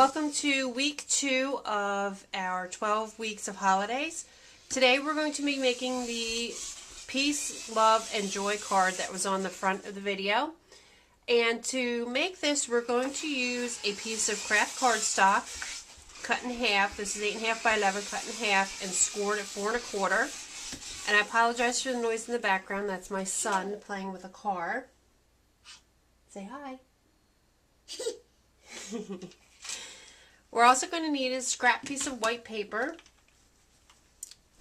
Welcome to week 2 of our 12 weeks of holidays. Today we're going to be making the Peace, Love, and Joy card that was on the front of the video. And to make this, we're going to use a piece of craft cardstock cut in half. This is 8.5 by 11, cut in half, and scored at 4 1/4. And I apologize for the noise in the background. That's my son playing with a car. Say hi. We're also going to need a scrap piece of white paper,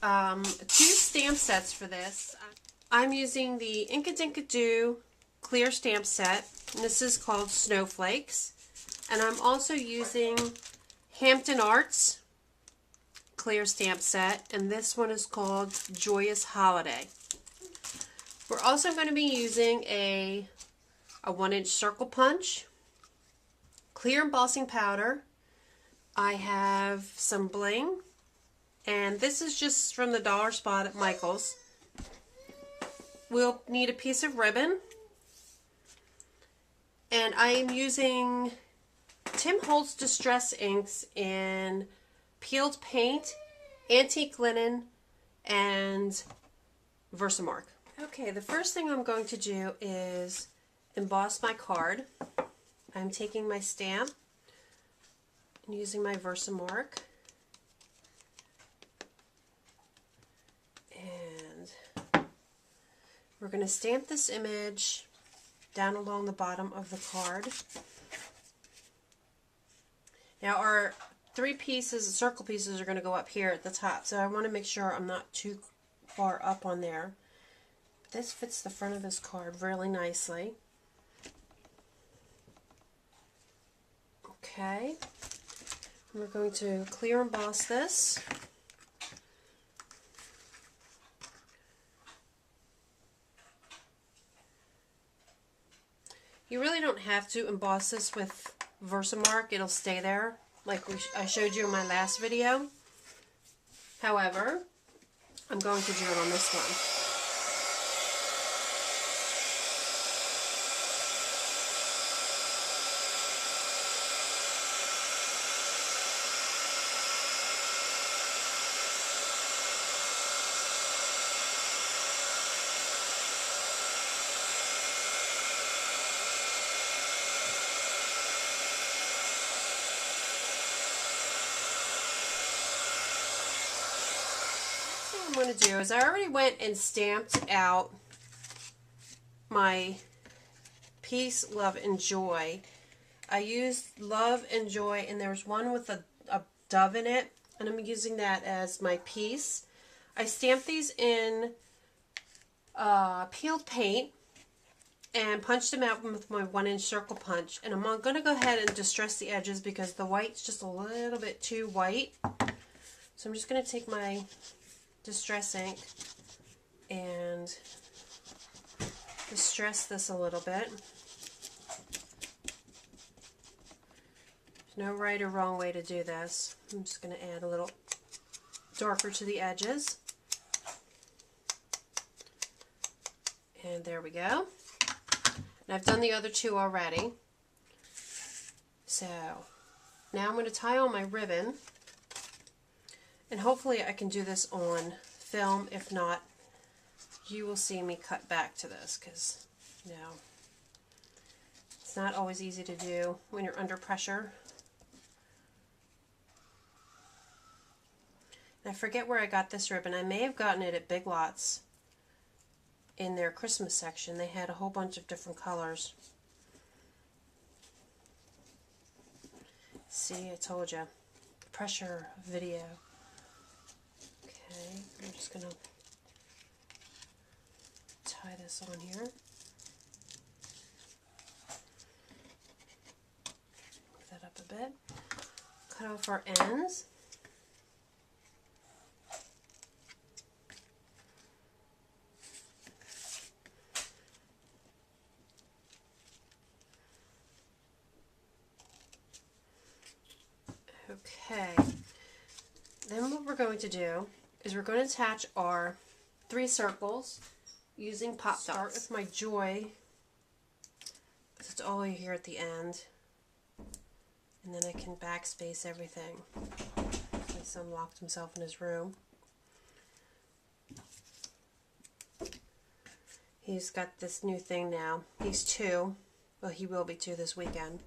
2 stamp sets for this. I'm using the Inka Dinka Doo clear stamp set, and this is called Snowflakes. And I'm also using Hampton Arts clear stamp set, and this one is called Joyous Holiday. We're also going to be using a 1-inch circle punch, clear embossing powder. I have some bling, and this is just from the dollar spot at Michael's. We'll need a piece of ribbon, and I am using Tim Holtz Distress Inks in peeled paint, antique linen, and Versamark. Okay, the first thing I'm going to do is emboss my card. I'm taking my stamp and using my Versamark, and we're going to stamp this image down along the bottom of the card. Now our 3 pieces, circle pieces, are going to go up here at the top, so I want to make sure I'm not too far up on there. This fits the front of this card really nicely. Okay, we're going to clear emboss this. You really don't have to emboss this with Versamark. It'll stay there like I showed you in my last video. However, I'm going to do it on this one. What I'm going to do is I already went and stamped out my Peace, Love, and Joy. I used Love and Joy, and there's one with a dove in it, and I'm using that as my piece. I stamped these in peeled paint and punched them out with my 1-inch circle punch. And I'm going to go ahead and distress the edges because the white's just a little bit too white. So I'm just going to take my distress ink and distress this a little bit. There's no right or wrong way to do this. I'm just going to add a little darker to the edges. And there we go. And I've done the other 2 already. So now I'm going to tie on my ribbon. And hopefully I can do this on film. If not, you will see me cut back to this because, you know, it's not always easy to do when you're under pressure. And I forget where I got this ribbon. I may have gotten it at Big Lots in their Christmas section. They had a whole bunch of different colors. See, I told you. Pressure video. Okay, I'm just going to tie this on here. Move that up a bit. Cut off our ends. Okay, then what we're going to do is we're going to attach our 3 circles using pop dots. Start with my Joy, because it's all here at the end. And then I can backspace everything. My son locked himself in his room. He's got this new thing now. He's 2. Well, he will be 2 this weekend.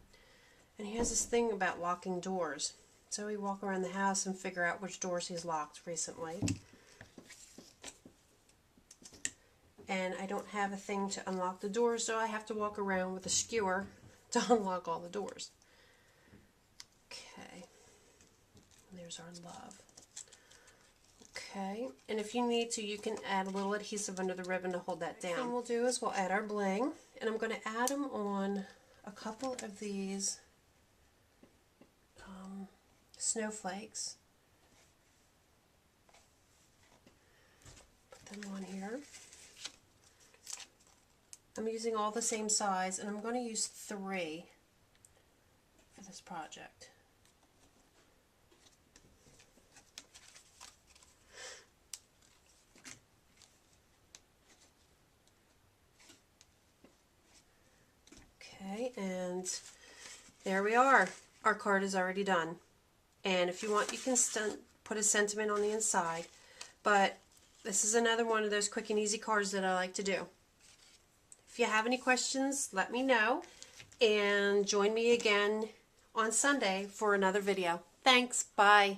And he has this thing about locking doors. So we walk around the house and figure out which doors he's locked recently. And I don't have a thing to unlock the doors, so I have to walk around with a skewer to unlock all the doors. Okay. There's our love. Okay, and if you need to, you can add a little adhesive under the ribbon to hold that down. What we'll do is we'll add our bling, and I'm going to add them on a couple of these snowflakes. Put them on here. I'm using all the same size, and I'm going to use 3 for this project. Okay, and there we are. Our card is already done. And if you want, you can put a sentiment on the inside. But this is another one of those quick and easy cards that I like to do. If you have any questions, let me know. And join me again on Sunday for another video. Thanks. Bye.